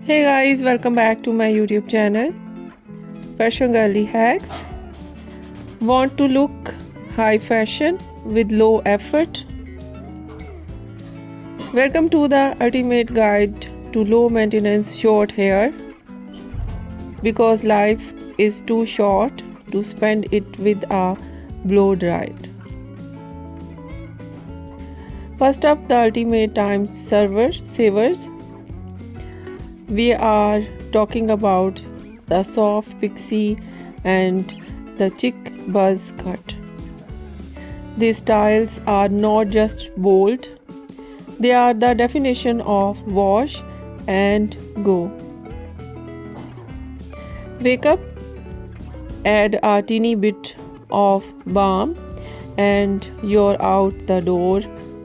Hey guys, welcome back to my YouTube channel Fashion Girly Hacks. Want to look high fashion with low effort? Welcome to the ultimate guide to low maintenance short hair, because life is too short to spend it with a blow dried. First up, the ultimate time savers. We are talking about the soft pixie and the chic buzz cut. These styles are not just bold, they are the definition of wash and go. Wake up, add a teeny bit of balm, and you're out the door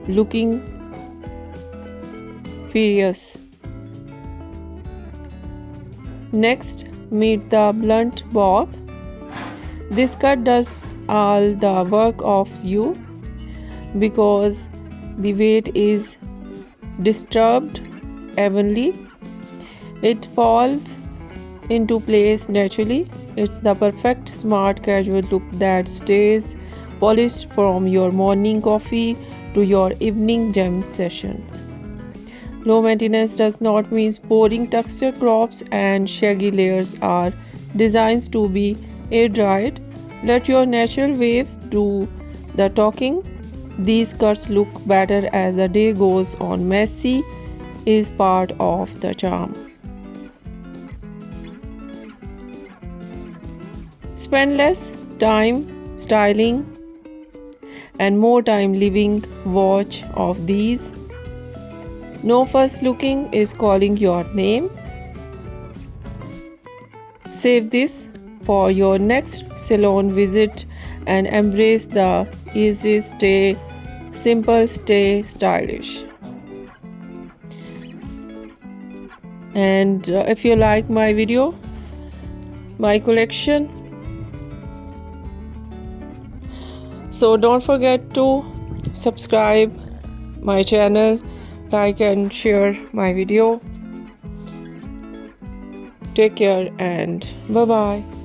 looking furious. Next, meet the blunt bob. This cut does all the work of you because the weight is disturbed evenly. It falls into place naturally. It's the perfect smart casual look that stays polished from your morning coffee to your evening jam sessions. Low maintenance does not mean pouring. Texture crops and shaggy layers are designed to be air dried. Let your natural waves do the talking. These cuts look better as the day goes on. Messy is part of the charm. Spend less time styling and more time living watch of these. No fuss looking is calling your name. Save this for your next salon visit and embrace the easy stay, simple stay stylish. And if you like my video, my collection, so don't forget to subscribe my channel, like and share my video. Take care and bye bye.